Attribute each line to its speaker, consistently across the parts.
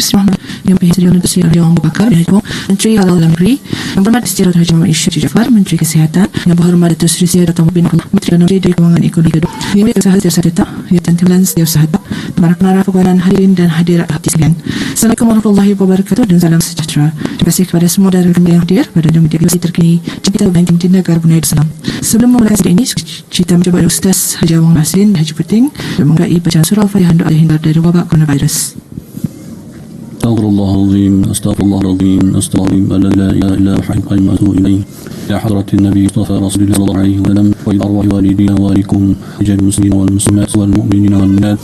Speaker 1: Bismillahirrahmanirrahim. Yang Presiden Negeri Haji Abu Bakar bin Haji Menteri Halal dan Negeri, Yang Berhormat Sri Haji Muhammad Isyad Jafar, Menteri Kesihatan, Yang Berhormat Datuk Seri Syed Dr. bin Menteri Dalam Negeri dari Kewangan Ekonomi Kedua, Yang Berhormat Setiap Sahaja, Yang Tentulan Setiap Sahaja, para perguruan hadirin dan hadirat hati sekalian. Assalamualaikum warahmatullahi wabarakatuh dan salam sejahtera. Terima kasih kepada semua dari rekan yang hadir pada media terkini kita banking di negara Brunei Darussalam. Sebelum memulai kajian ini, kita mencoba Ustaz Haji Awang Nasrin Haji Peting untuk mengkaji bacaan surah Al-Fatihah untuk hindar dari wabak coronavirus.
Speaker 2: Astaghfirullahaladzim, astaghfirullahaladzim, astaghfirullahaladzim, la ilaha illa huwal qayyum wa atubu ilaih. Ya hadratin Nabi Mustafa Rasulullah sallallahu alaihi wasallam wa ila arwahi walidina wa alikum jami'al muslimin wal muslimat wal mu'minina wal mu'minat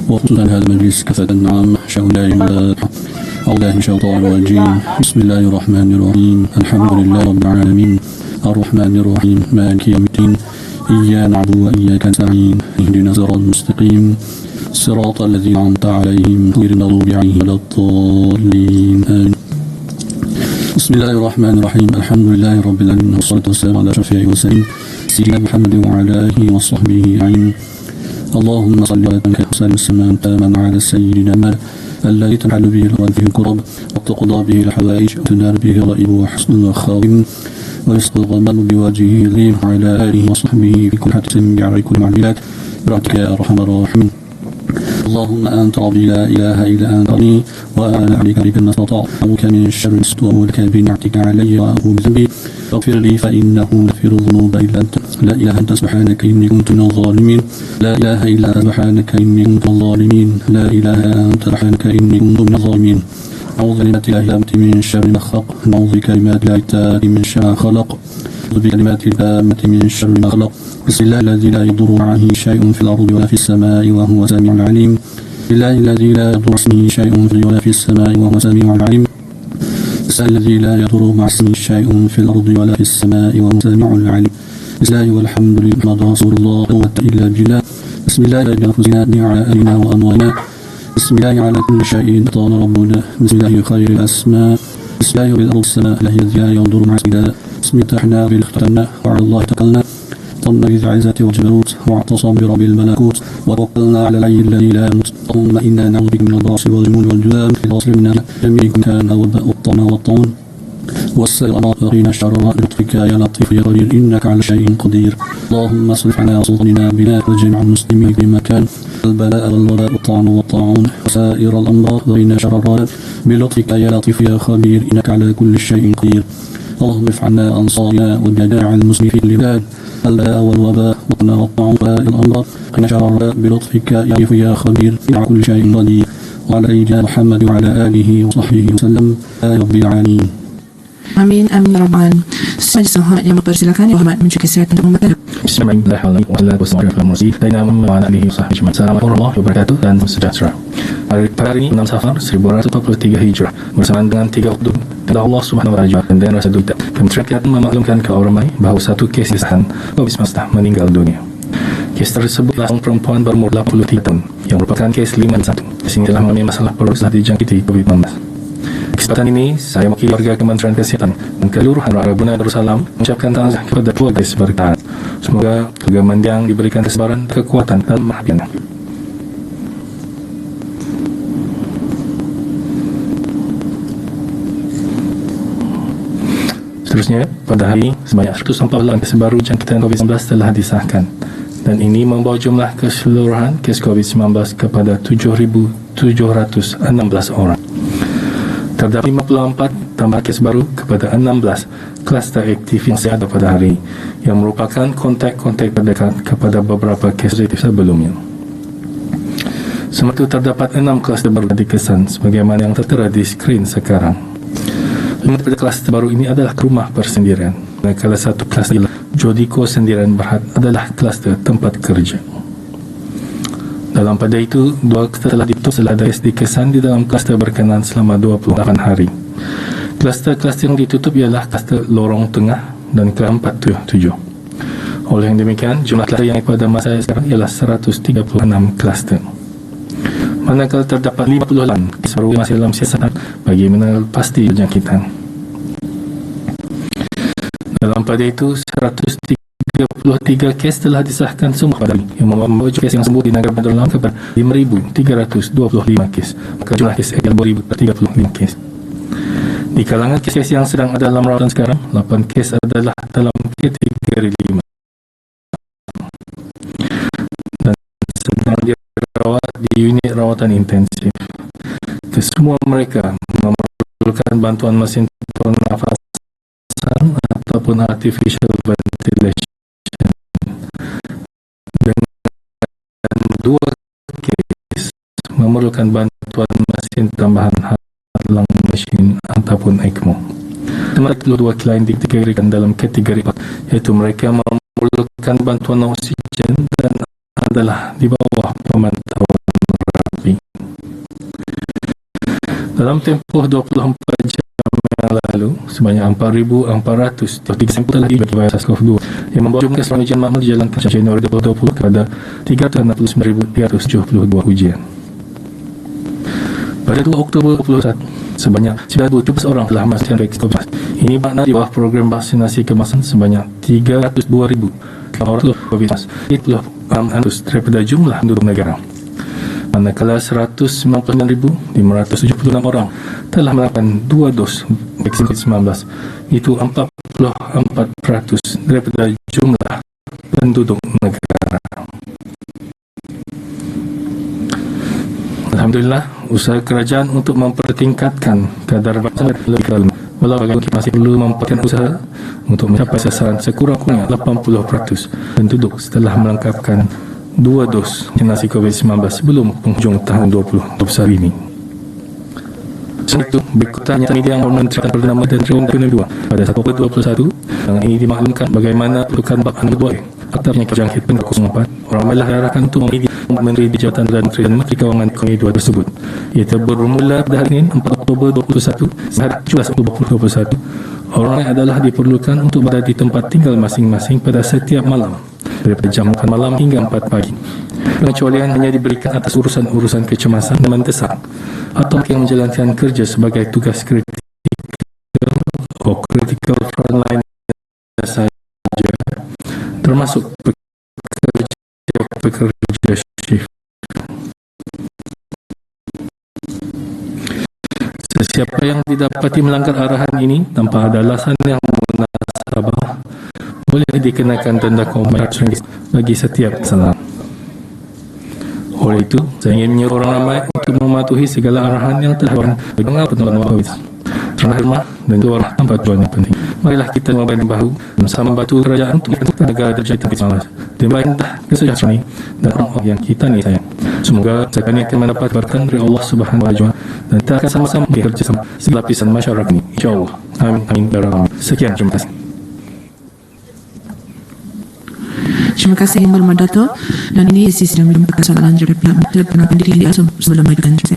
Speaker 2: wa khususan hadha majlis kafatan 'am sya'ulai Allah syaitan rajim. Bismillahirrahmanirrahim. Alhamdulillahi rabbil alamin. Ar-Rahmanir Rahim. Maliki yaumiddin. Iyyaka na'budu wa iyyaka nasta'in. Ihdinas siratal mustaqim. صراط الذين أنعمت عليهم غير المغضوب عليهم ولا الضالين آمين. بسم الله الرحمن الرحيم. الحمد لله رب العالمين والصلاة والسلام على أشرف المرسلين سيدنا محمد وعلى آله وصحبه أجمعين. اللهم صل وسلم وسلم تاما على سيدنا محمد الذي تنحل به به الكرب وتقضى به الحوائج وتنال به الرائب وحسن الخاتم ويستغفر بوجهه الكريم وعلى آله وصحبه في كل حدث بعلى كل معلومات برحمتك يا أرحم الراحمين. اللهم أنت ربي لا إله إلا أنت ربي وأنا عليك بك ما استطعت أعوذ من الشر والك بنعمتك علي وأعوذ بذنبي فاغفر لي فإنه يغفر الذنوب إلا أنت لا إله إلا أنت سبحانك إني كنت من الظالمين لا إله إلا أنت سبحانك إني كنت من الظالمين لا إله إلا أنت سبحانك إني كنت من الظالمين. أعوذ بكلمات الله التامة من شر ما خلق أعوذ بكلمات الله التامة من شر ما خلق أعوذ بكلمات التامة من شر ما خلق. بسم الله الذي لا يضر معه شيء في الأرض ولا في السماء وهو السميع العليم. بالله الذي لا يضر اسمه شيء في الأرض ولا في السماء وهو السميع العليم. بسم الله الذي لا يضر مع اسمه شيء في الأرض ولا في السماء وهو السميع العليم. بسم الله والحمد لله محمد رسول الله لا قوة إلا بالله. بسم الله بأنفسنا على أهلنا وأموالنا. بسم الله على كل شيء طال ربنا. بسم الله خير الأسماء. بسم الله بالأرض السماء الذي لا يضر مع اسمه. بسم الله افتحنا بالاخترنا وعلى الله توكلنا طلنا بالعزة والجبروت واعتصم برب الملكوت وتوكلنا على الحي الذي لا يموت. اللهم إنا نعوذ بك من الباس والجنون والجذام في الأصل منا جميع كان والباء والطمع والطعون والسيرات وقنا شر لطفك يا لطيف يا قدير إنك على شيء قدير. اللهم اصرف عنا وسلطننا بنا وجميع المسلمين في مكان البلاء والوباء والطعن والطاعون وسائر الأمراض وقنا شر الراد بلطفك يا لطيف يا خبير إنك على كل شيء قدير. اللهم ارفع عنا أنصارنا وجميع المسلمين في البلاد البلاء والوباء والطاعون والأمراض قنا شر الراد بلطفك يا لطيف يا خبير إنك على كل شيء قدير. وعلى سيدنا محمد وعلى آله وصحبه وسلم يا رب العالمين.
Speaker 1: Amin, amin, ya Rabbal Alamin. Majlis Muhammad yang mempersilakan Yang Berhormat Menteri Kesihatan untuk umat.
Speaker 3: Bismillahirrahmanirrahim. Wassalatu wassalamu ala Rasulillah wa ala alihi wasahbihi ajma'in. Assalamualaikum warahmatullahi wabarakatuh dan sejahtera. Pada hari ini 6 Safar 1443 Hijrah bersamaan dengan 3 Oktober kepada Allah Subhanahu wa taala dan rasa duka Kementerian Kesihatan memaklumkan kepada orang ramai bahawa satu kes disahkan COVID-19 meninggal dunia. Kes tersebut adalah seorang perempuan berumur 83 tahun yang merupakan kes 5-1 sehingga telah mengalami masalah perut setelah dijangkiti COVID-19. Kesempatan ini, saya mewakili warga Kementerian Kesihatan dan keseluruhan rakyat Brunei Darussalam mengucapkan ta'aziyah kepada keluarga sebarkan. Semoga keluarga mendiang diberikan kesabaran, kekuatan dan perhatian. Seterusnya, pada hari sebanyak 114 kes baru jangkitan COVID-19 telah disahkan dan ini membawa jumlah keseluruhan kes COVID-19 kepada 7,716 orang. Terdapat 54 tambah kes baru kepada 16 kluster aktif yang masih ada pada hari yang merupakan kontak-kontak terdekat kepada beberapa kes positif sebelumnya. Sementara itu terdapat 6 kluster baru dikesan sebagaimana yang tertera di skrin sekarang. 5 daripada kluster baru ini adalah rumah persendirian. Manakala satu kluster Jodiko Sendirian Berhad adalah kluster tempat kerja. Dalam pada itu, 2 kluster telah ditutup setelah ada kes dikesan di dalam kluster berkenaan selama 28 hari. Kluster-kluster yang ditutup ialah kluster Lorong Tengah dan kluster 477. Oleh yang demikian, jumlah kluster yang pada masa sekarang ialah 136 kluster. Manakala terdapat 58 kes baru masih dalam siasatan bagi mengenal pasti penjangkitan. Dalam pada itu, 103 33 kes telah disahkan semua pada hari yang membawa kes yang sembuh di negara Bandar Lampung kepada 5,325 kes. Maka jumlah kes adalah 2,035 kes. Di kalangan kes yang sedang ada dalam rawatan sekarang, 8 kes adalah dalam kategori 5 dan sedang dirawat di unit rawatan intensif. Kesemua mereka memerlukan bantuan mesin pernafasan ataupun artificial ventilation. Dan 2 kes memerlukan bantuan mesin tambahan halang mesin ataupun ECMO. Mereka 2 klien dikategorikan dalam kategori 4, iaitu mereka memerlukan bantuan oksigen dan adalah di bawah pemantauan rapi. Dalam tempoh 24 jam yang lalu, sebanyak 4,403 sampel telah dibagi virus SARS-CoV-2 yang membawa jumlah keseluruhan ujian makmal dijalankan sejak Januari 2020 kepada 369,372 ujian. Pada 2 Oktober 2021, sebanyak 917 orang telah melaksanakan vaksinasi. Ini makna di bawah program vaksinasi kemasan sebanyak 302,000 orang COVID-19 daripada jumlah penduduk negara. Manakala 199,576 orang telah melakukan 2 dos vaksin COVID-19, itu 44% daripada jumlah penduduk negara. Alhamdulillah, usaha kerajaan untuk mempertingkatkan kadar vaksin lebih dalam. Walau kita masih perlu mempertingkatkan usaha untuk mencapai sasaran sekurang-kurangnya 80% penduduk setelah melengkapkan 2 dos vaksinasi COVID-19 sebelum penghujung tahun 2021 ini. Selain itu, berikutnya media yang mementerikan Perdana Menteri dan Menteri Kedua pada 1 Oktober 2021 yang ini dimaklumkan bagaimana perlukan bahan kedua fakta penyakit jangkit pen-04. Orang ramai diarahkan untuk media Menteri di Jabatan Perdana Menteri dan Menteri Kewangan Komuniti 2 tersebut. Iaitu bermula pada hari ini 4 Oktober 2021 sehingga 17 Oktober 2021. Orang yang adalah diperlukan untuk berada di tempat tinggal masing-masing pada setiap malam daripada jam 4 malam hingga 4 pagi. Pengecualian hanya diberikan atas urusan-urusan kecemasan dan mendesak atau yang menjalankan kerja sebagai tugas kritikal atau critical frontline saja, termasuk pekerja shift. Sesiapa yang didapati melanggar arahan ini tanpa ada alasan yang munasabah boleh dikenakan denda RM500 bagi setiap kesalahan. Oleh itu, saya ingin menyuruh orang ramai untuk mematuhi segala arahan yang telah diberikan bagi penolakan COVID. Rendah rumah dan keluar tanpa tujuan yang penting. Marilah kita membantu bahu dan sama membantu kerajaan untuk menentukan negara terjadi COVID-19 demi kesejahteraan ini dan orang yang kita ni sayang. Semoga sekali akan mendapat berkat dari Allah Subhanahu Wa Taala dan kita akan sama-sama bekerja sama segala lapisan masyarakat ini. InsyaAllah. Amin. Amin. Amin. Sekian. Terima kasih.
Speaker 1: Terima kasih Yang Berhormat Dato. Dan ini sisi yang merupakan soalan dari pihak Menteri Pendidikan diri dia sebelum mengajukan.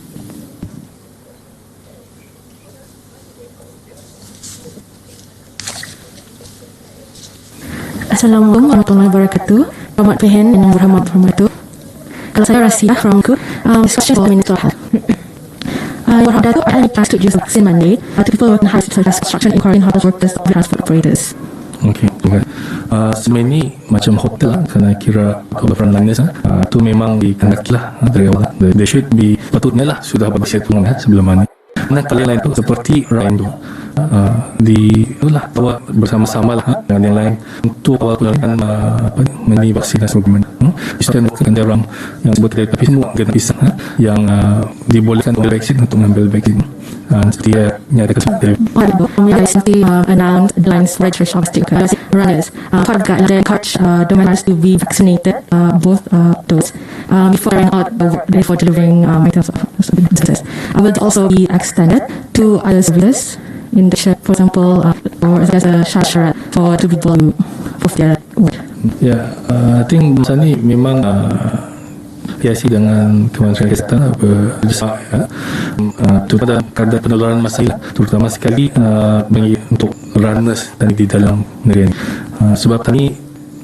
Speaker 4: Assalamualaikum warahmatullahi wabarakatuh. Selamat Pehen dan Yang Berhormat Dato. Kalau saya Rasia from this question is for Minister Health. Your Berhormat Dato, are any plans to use vaccine mandate to people working high such as construction, inquiring hotel workers, transport operators?
Speaker 3: Okey, sebenarnya ni macam hotel lah, kerana kira frontliners tu memang dikenakilah dari awal. They should be, patutnya lah sudah bersiap sebelum mana. Dan paling lain tu seperti Ryan tu itulah bawa bersama-sama lah dengan yang lain untuk awal penularan mengenai vaksinasi bagaimana. Istilah bukan dia orang yang sebut tadi, tapi semua kena pisah yang dibolehkan untuk vaksin untuk mengambil vaksin. Seperti nyatakan seperti
Speaker 4: we recently announced deadlines for registration of runners. Part of the guidelines they encourage donors to be vaccinated both doses before carrying out for delivering items of services. Will also be extended to other services in the ship, for example, or as a shasharat for 2 people of their work.
Speaker 3: Ya, I think masa ni memang biasa dengan Kementerian Kesihatan bersama terutama kadar penularan masih terutama sekali untuk runners dan di dalam negeri ini. Sebab tadi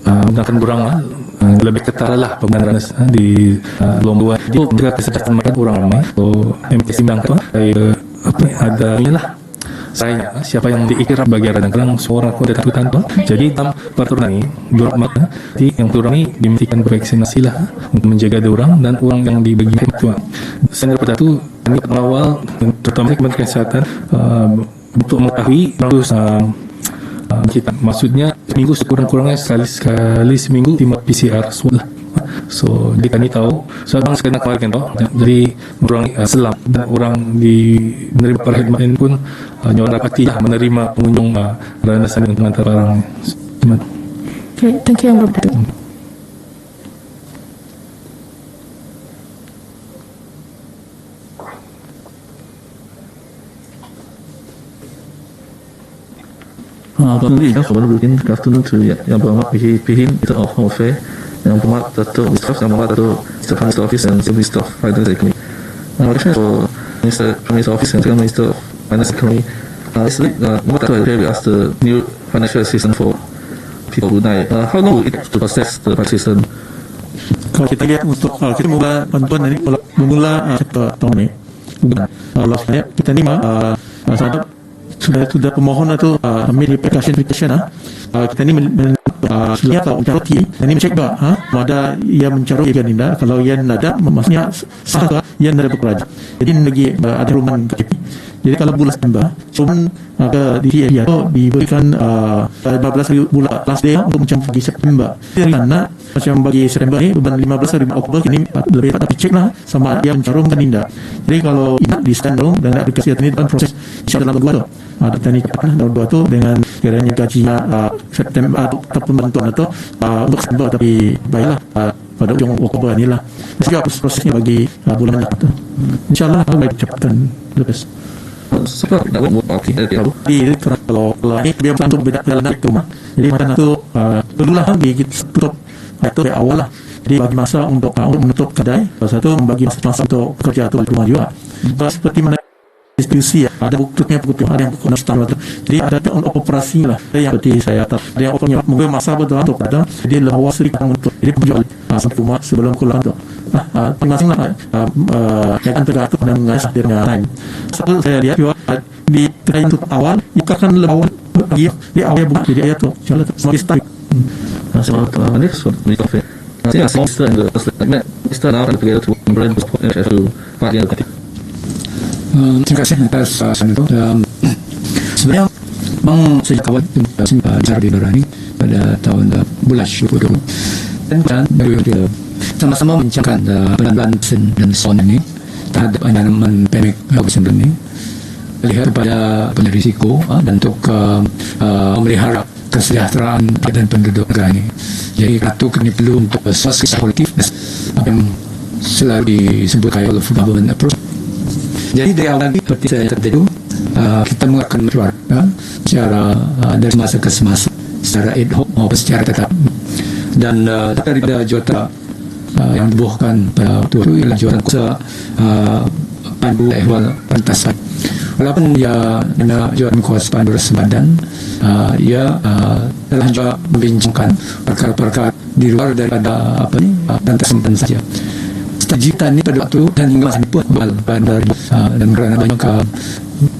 Speaker 3: menggunakan burang lebih ketat lah penggunaan runners di lomba dia juga kesejahteraan mereka orang ramai. So MPC bilang ada inilah saya siapa yang diikrar bagi radang kerang seorang kota takutan tu. Jadi dalam peraturan ini dua makna yang turun ini dimestikan vaksinasi lah untuk menjaga orang dan orang yang dibagi itu. Sehingga pada itu ini awal terutama Kementerian Kesehatan untuk mengetahui terus kita maksudnya seminggu sekurang-kurangnya sekali seminggu 5 PCR swab lah. So jadi kami tahu sebab sekarang kemarin toh jadi orang selam dan orang di menerima perkhidmatan pun nyawa dapati menerima pengunjung Radang Sani untuk mengantar barang.
Speaker 4: Okay, thank you Yang Berhormat.
Speaker 5: Kembali kepada rutin afternoon to Yang Berhormat Pihin Minister of Home Affairs, Yang Berhormat Datuk Staff, Yang Berhormat Datuk Mr. Prime Minister Office and Civil Staff Finance Economy. Question for Prime Minister Office and Second Minister of Finance Economy. What I hear as the new financial assistance for people Brunei. How long will it take to process the assistance?
Speaker 6: Kalau kita lihat untuk kita mula bantuan ini mula tahun ini, kalau saya kita ni sudah pemohon itu ambil application kita ni sudah tahu mencari ini mencek ada yang mencari yang tidak, kalau yang ada maksudnya sah yang ada bekerja, jadi lagi ada rumah KTP. Jadi kalau bulan September cuman dia diberikan 15 bulan last day untuk macam bagi September, karena macam bagi September ni beban 15 hari Oktober ini lebih tak cek lah sama yang mencarung kan tidak. Jadi kalau tidak di stand down dan aplikasi ini dalam proses dalam dua tu kita ni cepat dalam dua tu dengan kiranya gajinya September ataupun bantuan itu untuk September, tapi baiklah pada ujung Oktober ni lah. Jadi prosesnya bagi bulan itu InsyaAllah baik cepatkan lepas.
Speaker 5: Sebab nak buat parti
Speaker 6: Jadi kalau ini biar untuk beda jalan naik ke rumah. Jadi macam itu perlulah kita tutup itu dari awal lah. Jadi bagi masa untuk menutup kedai, lepas itu membagi masa untuk kerja atau rumah juga. Seperti mana institusi ada buktinya ada yang bukan standar. Jadi ada operasi lah. Ada yang seperti saya tahu. Ada yang operasinya mungkin masa betul untuk ada. Jadi lawa sedikit untuk. Jadi penjual sampai rumah sebelum pulang tu. Masing-masing lah yang tergantung dan mengasah dengan lain. Satu saya lihat juga di kedai untuk awal itu akan lebih awal di awal buka jadi ayat tu. Insyaallah semakin stabil.
Speaker 5: Sebab ini suatu misalnya. Saya rasa Minister now and together to implement the support to party and
Speaker 7: terima kasih atas itu. Sebenarnya memang sejak awal bicara di Nurani pada tahun bulan 2020 dan beliau sama-sama mencangkan pelan-pelan dan soal ini terhadap ancaman pandemik COVID-19 ini, melihat kepada risiko dan untuk memelihara kesejahteraan dan penduduk negara ini. Jadi ratu kini perlu untuk sosial politik yang selalu disebutkan oleh government approach. Jadi dari awal seperti saya kata itu, kita mengeluarkan keluar secara dari semasa ke semasa, secara ad hoc maupun secara tetap. Dan daripada jawatan yang dibuahkan pada waktu itu ialah jawatan kuasa pandu ehwal pentasan. Walaupun ia jawatan kuasa pandu Sebadan, ia telah juga membincangkan perkara-perkara di luar daripada pentasan saja. Kita ini pada waktu dan hingga masa pun dan kerana banyak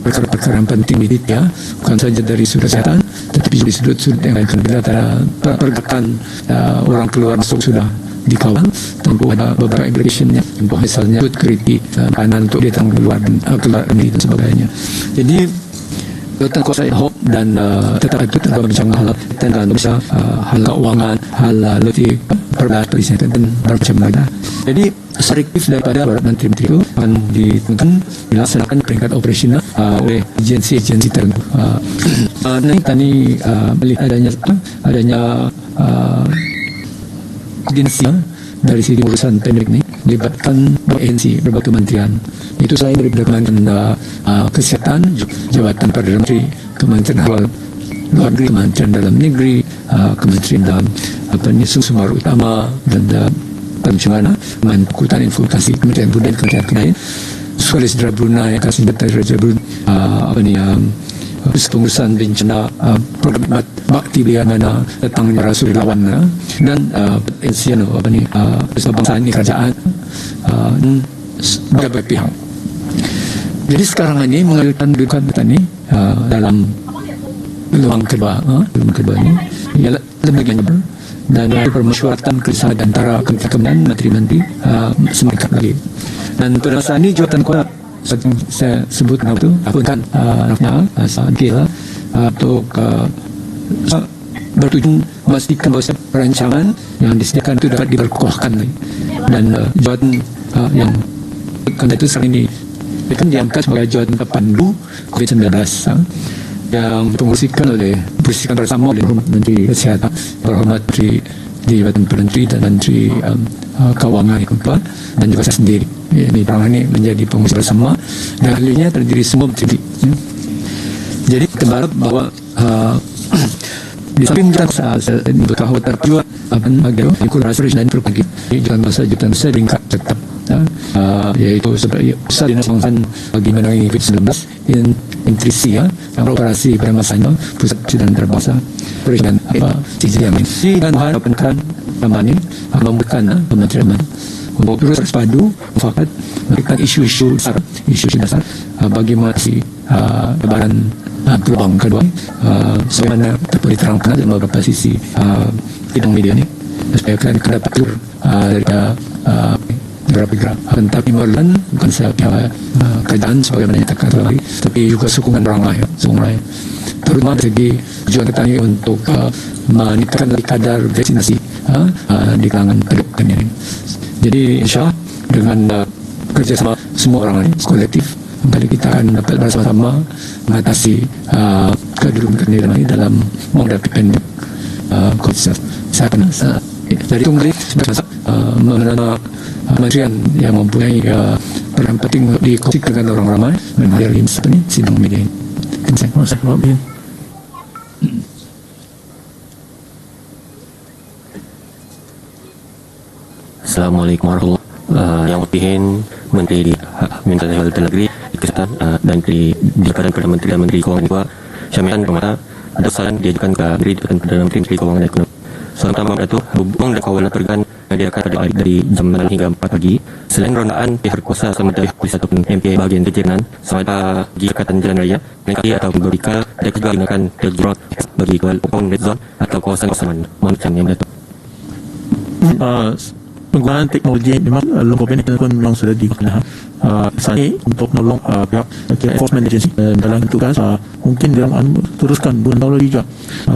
Speaker 7: perkara-perkara yang penting di dia, bukan saja dari sudut kesehatan tetapi juga di sudut-sudut yang lain. Bila pergerakan orang keluar masuk sudah dikawal, tentu ada beberapa implikationnya, contoh misalnya kritik kanan untuk datang keluar dan sebagainya. Jadi jawatan kuasa hope dan tetap itu telah berbincang hal tentang hal keuangan, hal letih perbelanjaan dan macam lain. Jadi selektif daripada menteri-menteri itu akan ditentukan dilaksanakan peringkat operasional oleh agensi-agensi tertentu. Tadi melihat adanya agensi dari segi urusan pandemik ini melibatkan agensi berbagai kementerian. Itu saya dari Kementerian Kesehatan, Jabatan Perdana Menteri, Kementerian Luar Negeri, Kementerian Dalam Negeri, Kementerian Dalam Sumber Utama dan Pencemaran, Kementerian Informasi, Kementerian Budaya, Kementerian Kebudayaan, Suara Sejarah Brunei, Kasih Data Raja Brunei, pengurusan bencana, program bakti belia mana datangnya Rasulullah dan Bersama ini kerajaan berbagai pihak. Jadi sekarang ini mengalirkan dudukan ini dalam gelombang kedua ini ialah lebih banyak dan permesyuaratan kerjasama antara Kementerian Menteri-Menteri semakin lagi. Dan pada masa ini jawatan kuat seperti saya sebutkan itu kan gila untuk bertujuan memastikan bahawa perancangan yang disediakan itu dapat diperkuatkan lagi. Dan jawatan yang kerana itu sekarang ini kan diangkat sebagai jawatan pepandu COVID-19 yang dipengurusikan bersama oleh Menteri Kesihatan, Berhormat Menteri di Jabatan Menteri dan Menteri Kewangan dan juga saya sendiri. Ini tangan ini menjadi pengurusi bersama dan ahlinya terdiri semua menteri. Jadi kita berharap bahawa di samping kita bertahu terpilih agar restoration dan perbagi jalan masa jutaan besar tingkat tetap yaitu besar dinas pengangkatan bagi menangani COVID-19 intrisi yang operasi pada masanya pusat dan terbangsa presiden sisi yang ini dan harapankan ini membuka kementerian untuk terus berpadu mufakat memberikan isu-isu dasar bagi mengatasi lebaran gelombang kedua sebagaimana dapat diterangkan dalam beberapa sisi bidang media ini supaya kena dapat tur dari gerak-gerak. Tapi merupakan bukan sahaja keadaan sebagaimana yang terkata lagi, tapi juga sokongan ramai, terutama segi tujuan kita ini untuk meningkatkan lagi kadar vaksinasi di kalangan penduduk ini. Jadi insyaAllah dengan kerjasama semua orang ini kolektif, kali kita akan dapat bersama-sama mengatasi kedudukan ini dalam menghadapi pandemik COVID-19. Dari itu mungkin mengenai kementerian yang mempunyai peran penting dikongsikan dengan orang ramai menghadiri ini sidang media ini.
Speaker 8: Assalamualaikum warahmatullahi wabarakatuh. Yang berpihin Menteri Luar Negeri Kesehatan dan di Badan Perdana Menteri dan Menteri Kewangan juga syamilan bermata ada soalan diajukan ke Perdana Menteri Kewangan dan Ekonomi. Soalan pertama itu hubungan dan kawalan pergan diadakan pada dari jam 6 hingga 4 pagi. Selain rondaan pihak kuasa sama dari polis ataupun MPA bahagian kejernan sama bagi Ikatan Jalan Raya Negeri atau Berikal ada juga gunakan terjurut bagi kawalan red zone atau kawasan-kawasan macam yang berlaku.
Speaker 6: Penggunaan teknologi memang COVID ini pun memang sudah digunakan saat ini untuk menolong pihak enforcement agency dalam tugas mungkin dia teruskan bukan teknologi juga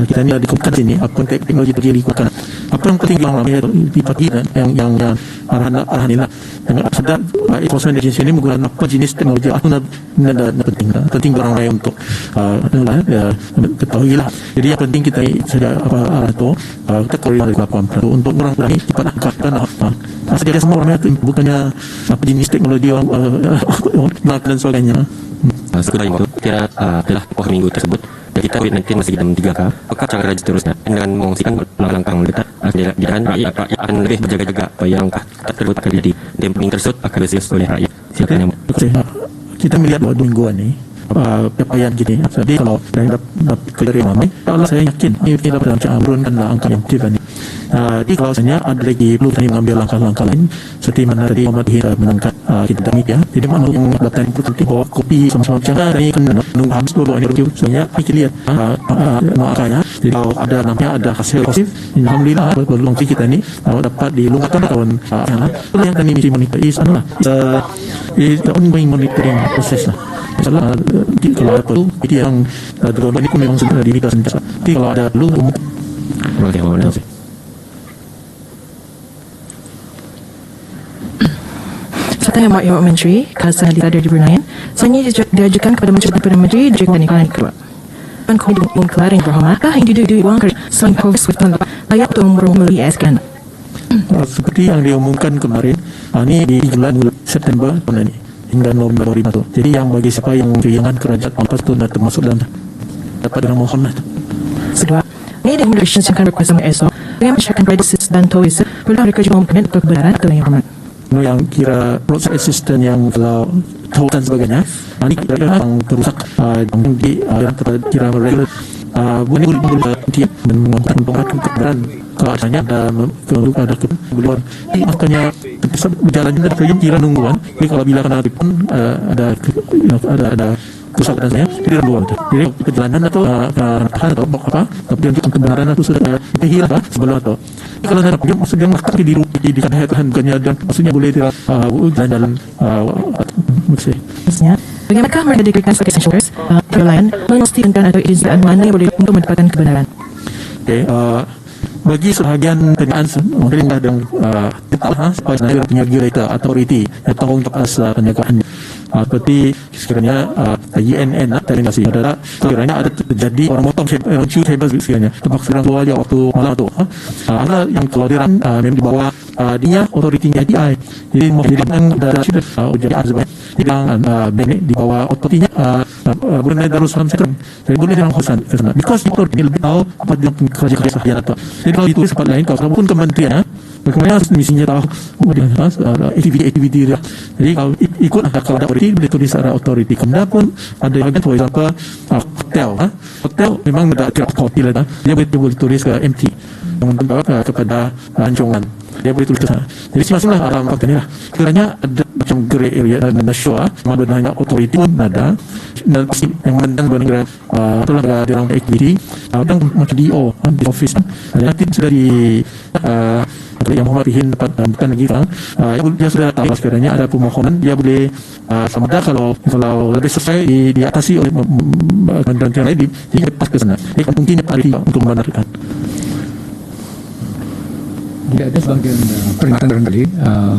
Speaker 6: kita ni ada dikumpulkan sini apa teknologi yang digunakan apa yang penting yang ramai di pagi yang arahan ini lah sedang enforcement agency ini menggunakan apa jenis teknologi itu penting orang ramai untuk ketahui lah. Jadi yang penting kita sudah arah itu kita koordinasi lakukan untuk orang ini cepat angkatkan sedia semua orang itu bukannya apa jenis teknologi dan sebagainya.
Speaker 8: Sekedar itu kira telah minggu tersebut dan kita COVID-19 masih dalam 3K. Apakah cara kerja seterusnya dengan mengungsikan langkah-langkah mendekat dan rakyat akan lebih berjaga-jaga supaya langkah tak tersebut akan terjadi dan penting tersebut akan berhasil oleh rakyat. Silakan yang
Speaker 6: kita melihat bahwa 2 mingguan ini capaian gini. Jadi kalau saya dapat keluar yang ramai, Allah saya yakin ini kita dapat menurunkanlah angka yang positif ini. Jadi kalau sebenarnya ada lagi perlu tadi mengambil langkah-langkah lain seperti mana tadi Muhammad menangkan kita demi ya. Jadi mana yang dapatkan penting bawa kopi sama-sama macam ini kan nunggu habis bawa ini review sebenarnya kita lihat angkanya. Jadi kalau ada namanya ada hasil positif, alhamdulillah peluang kita ini dapat dilungkapkan tahun yang tadi misi monitor adalah ongoing monitoring proses lah. Misalnya kalau ada perlu itu yang drone ini pun memang sudah diberikan sendiri. Tapi kalau ada perlu
Speaker 1: Saya tanya Yang Menteri Kawasan Hadita dari Brunei. Selanjutnya diajukan kepada Perdana Menteri dari Kewangan Kedua. Dan kami mengklaring berhormat individu wang kerja selain COVID layak untuk memenuhi SKN.
Speaker 6: Seperti yang diumumkan kemarin, ini di bulan September tahun ini hingga November 2021. Jadi yang bagi siapa yang kehilangan kerajaan lepas itu termasuk dalam dapat dengan mohon.
Speaker 1: Kedua, ini dengan restrictions yang akan berkuasa esok dengan masyarakat kredit dan tourism perlu mereka juga mempunyai kebenaran atau yang hormat.
Speaker 6: Yang kira roadside assistant yang kalau tahu dan sebagainya, ini kira yang terusak yang di yang kira regular boleh dia mengumpulkan kebenaran kalau adanya ada kebenaran makanya berjalan juga kira nungguan. Jadi kalau bila kena pun ada pusat dan saya jadi dua itu. Jadi perjalanan atau atau apa tapi untuk kebenaran itu sudah hilang sebelum itu. Kalau ada dia maksudnya makan di Tuhan bukannya dan maksudnya boleh dia jalan-jalan
Speaker 1: Maksudnya, bagaimanakah mereka diberikan sebagai essentials? Caroline, memastikan atau agensi mana yang boleh untuk mendapatkan kebenaran?
Speaker 6: Okay, bagi sebahagian pertanyaan mungkin ada yang supaya punya regulator authority yang tanggung atas penjagaan seperti sekiranya UNN terima kasih adalah sekiranya ada terjadi orang motong cuci table sekiranya terpaksa orang keluar waktu malam tu ada yang kalau dia memang di bawah dia autoritinya DI jadi mungkin ada ujian azab yang di bawah otoritinya Brunei Darussalam Center jadi boleh dalam khusus kesana because itu lebih tahu apa dia kerja sahaja atau jadi kalau itu tempat lain kalau pun kementerian bagaimana misinya tahu aktiviti dia jadi kalau ikut kalau ada authority boleh tulis ada authority kemudian pun ada yang for example hotel memang ada hotel dia boleh tulis ke MT yang membawa kepada rancangan dia boleh tulis sana jadi masing-masing lah fakta ni lah kiranya ada macam grey area dan nasyua sama benarnya authority pun ada dan pasti yang mendang benarnya itulah dia orang aktiviti dan macam DO di office nanti sudah di yang Muhammad Fihin dapat bukan lagi dia sudah tahu sekiranya ada permohonan dia boleh sama ada kalau lebih selesai diatasi oleh kementerian lain dilepas ke sana jadi mungkin hari untuk membenarkan.
Speaker 7: Tidak ada sebagian peringatan barangkali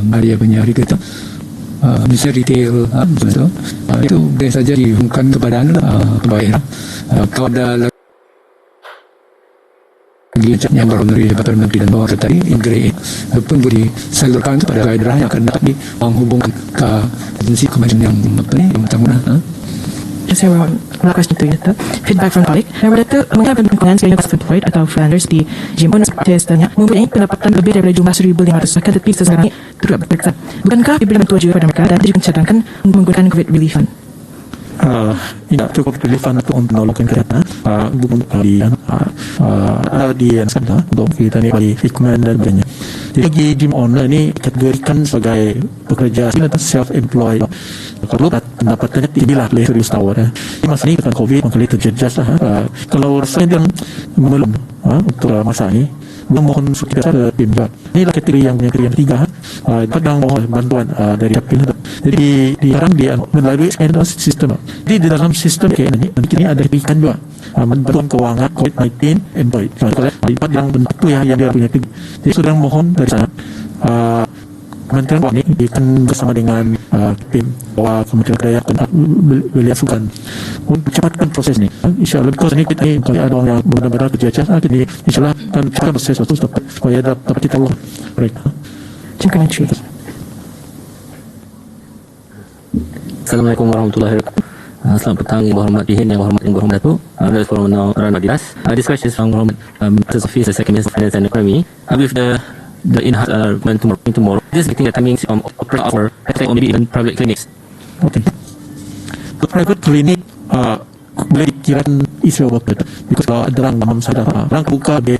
Speaker 7: Maria punya regulator misalnya retail itu boleh saja dihubungkan kepada pembayar kalau ada yang baru dari Jabatan Menteri dan bawah tadi integrate pun boleh salurkan kepada daerah yang akan dapat menghubungkan ke agensi kementerian yang bertanggungan.
Speaker 1: Just here one question to you. Feedback from colleague. Yang berkata mengapa pendukungan sekalian self-employed atau freelancers di Jimun testanya mempunyai pendapatan lebih daripada jumlah 1,500 akan tetapi sekarang ini turut berperiksa. Bukankah diberi bantuan juga kepada mereka dan dicadangkan untuk menggunakan COVID Relief Fund?
Speaker 6: Tidak cukup relevan untuk menolongkan kereta bukan di yang sana untuk kita ni bagi equipment dan sebagainya. Jadi bagi gym owner ni kategorikan sebagai pekerja atau self-employed. Kalau pendapatannya tinggi lah boleh serius tawar. Di masa ni dengan COVID mungkin terjejas lah. Kalau rasanya dia belum untuk masa ni belum mohon kita ke tim juga. Inilah kategori yang ketiga. Padang mohon bantuan dari dapil. Jadi diharang dia melalui sistem. Jadi di dalam sistem kayak ini ada ikan juga bantuan keuangan COVID-19 employed. Kalau lipat yang bentuk tu yang dia punya. Jadi sedang mohon dari sana. Kementerian ini akan bersama dengan tim bahwa Kementerian Daya akan beliasukan untuk cepatkan proses ni. InsyaAllah because ni kita kalau ada orang yang benar-benar kerja ini InsyaAllah akan cepatkan proses itu supaya dapat kita Allah mereka.
Speaker 1: Terima kasih.
Speaker 8: Assalamualaikum warahmatullahi wabarakatuh. Selamat petang Ibu Hormat Fihin, Yang Hormat Datuk. Dari Forum Rana Dinas. This question is from Hormat Office, the Second Minister of Finance and Economy. With the in-house tomorrow, this meeting the timings opera or or maybe even private clinics.
Speaker 6: Okay. The private clinic boleh dikirakan isi waktu because kalau ada orang dalam sadar orang buka di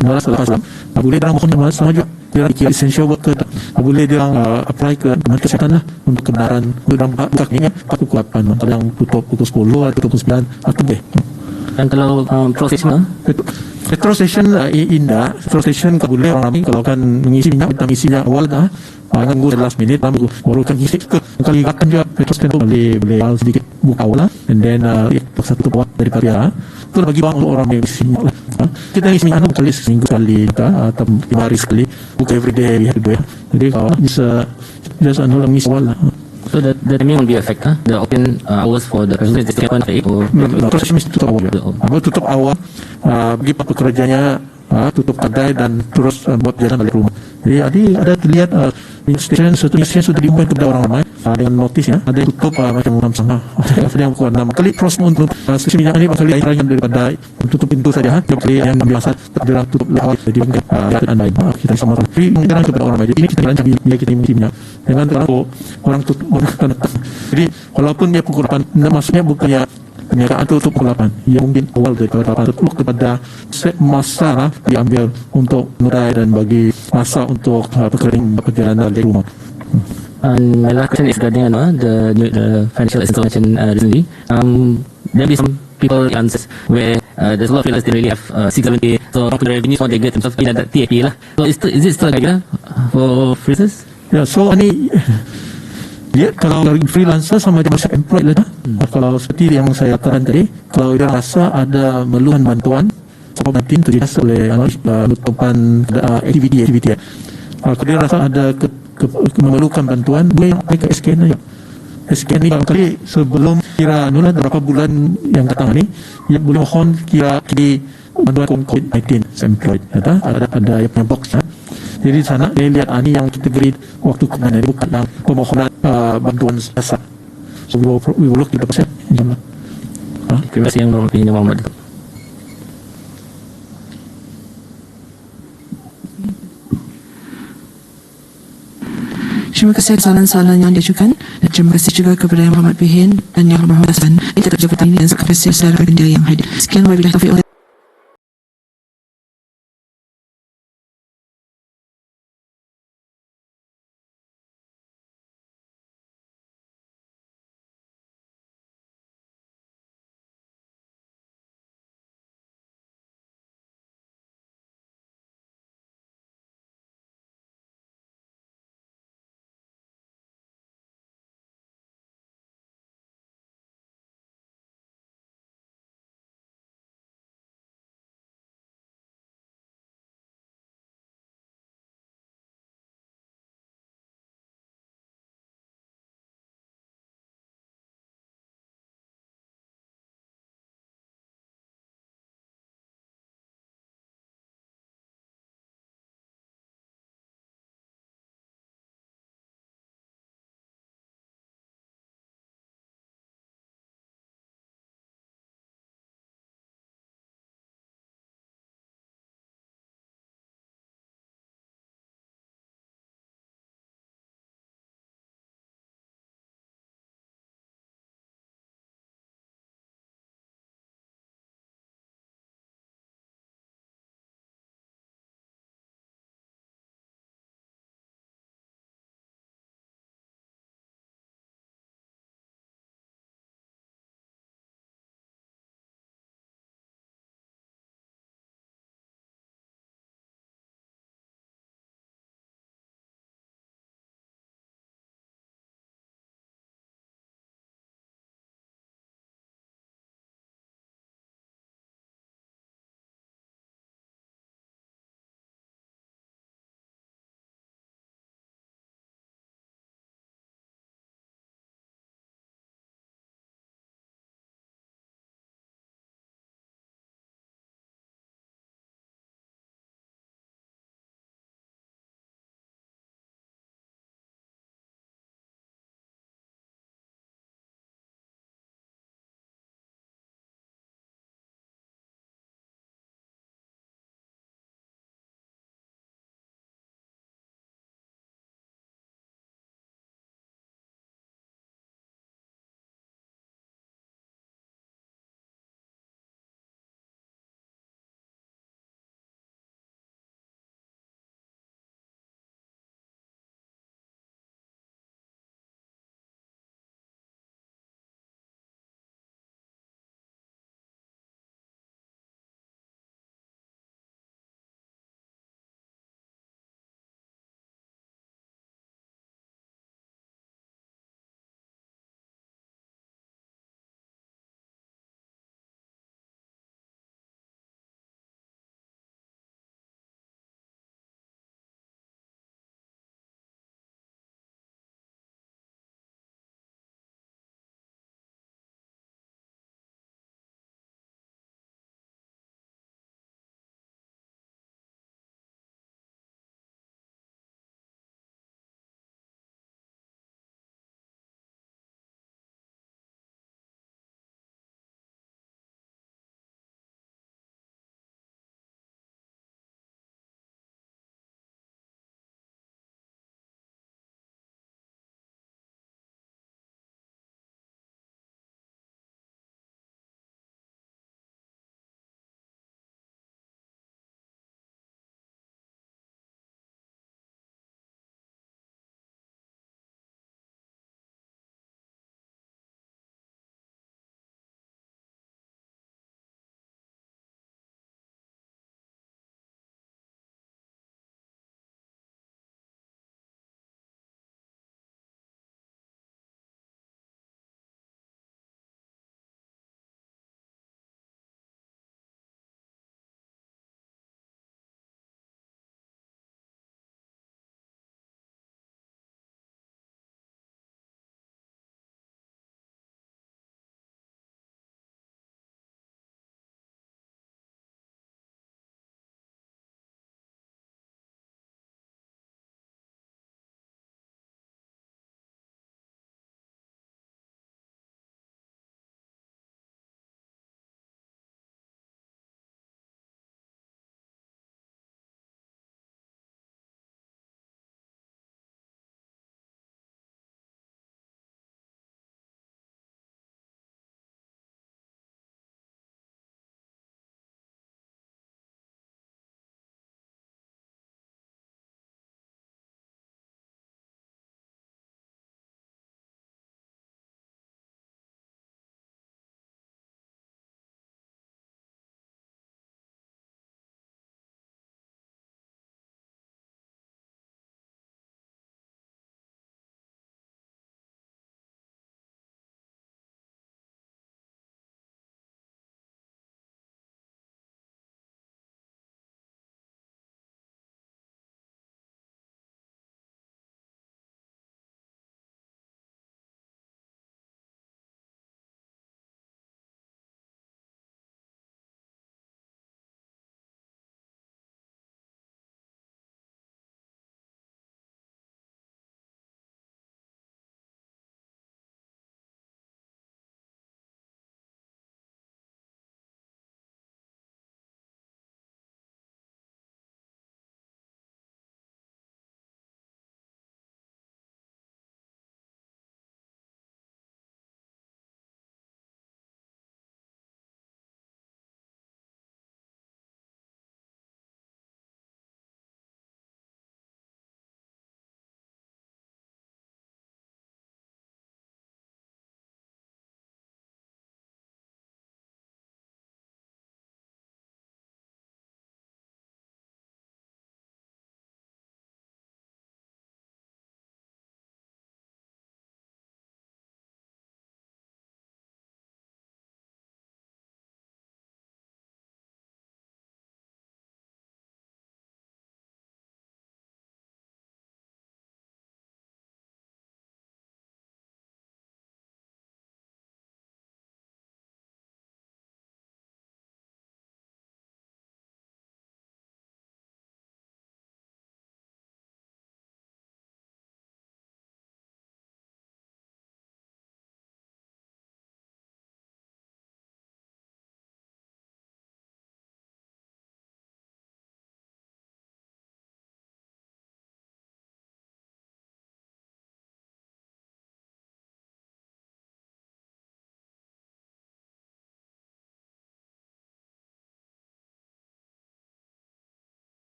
Speaker 6: nara selepas boleh orang mohon sama juga dia kira essential worker boleh dia apply ke Kementerian Kesihatan lah untuk kebenaran orang buka kliniknya pukul 8 kalau yang tutup pukul 10 atau pukul 9 atau boleh.
Speaker 8: Dan kalau prosesnya
Speaker 6: petrol station indah petrol station kalau boleh orang ramai kalau kan mengisi minyak kita isinya awal dah ganggu last minute baru kan isi ke kali akan juga petrol station tu boleh sedikit buka awal lah and then satu buat daripada itu bagi bang orang yang isi minyak lah kita isi minyak kali seminggu sekali atau 5 hari sekali buka everyday we have to do ya jadi kalau bisa just ngisi awal lah.
Speaker 8: So the timing will be affect, the open hours for the person is open or
Speaker 6: proses mesti tutup awal. Tutup awal bagi pekerjanya tutup kedai dan terus buat jalan balik rumah. Jadi ada terlihat station sudah diumumkan kepada orang ramai dengan notis ya. Ada yang tutup macam 6.30. Ada yang kuat 6 kali terus untuk stesen minyak ini pasal yang daripada tutup pintu saja. Jadi yang biasa terang tutup lewat jadi mungkin anda kita sama tapi mungkin kepada orang ramai. Jadi ini kita rancang bila kita isi minyak dengan orang tutup jadi walaupun dia pukul 8 maksudnya bukannya penyataan tutup pukul 8 yang mungkin awal daripada 8 tutup kepada masa diambil untuk menurai dan bagi masa untuk perjalanan dari rumah.
Speaker 9: My last question is regarding the financial assistance mentioned recently. There be some people answers where there's a lot of freelancers that really have 670, so from the revenues what they get themselves in that TAP lah. So is it still like that for freelancers?
Speaker 6: Ya, so ini dia kalau dari freelancer sama dia masih employed lah. Kalau seperti yang saya katakan tadi, kalau dia rasa ada memerlukan bantuan COVID-19 terjejas oleh penutupan aktiviti. Kalau dia rasa ada memerlukan bantuan, boleh ke SKN aja. SKN ni barangkali sebelum kira berapa bulan yang datang ni, dia boleh mohon kira bantuan COVID-19 employed. Ada yang punya box. Jadi di sana dia lihat ini yang kategori waktu kemana, bukan dalam permohonan bantuan dasar. So we will look at the process.
Speaker 9: Terima kasih yang Muhammad.
Speaker 1: Terima kasih soalan-soalan yang diajukan dan terima kasih juga kepada Yang Muhammad Pihin dan Yang Muhammad Hassan. Kita terjumpa ini dan terima kasih secara yang hadir. Sekian wabillahi taufiq.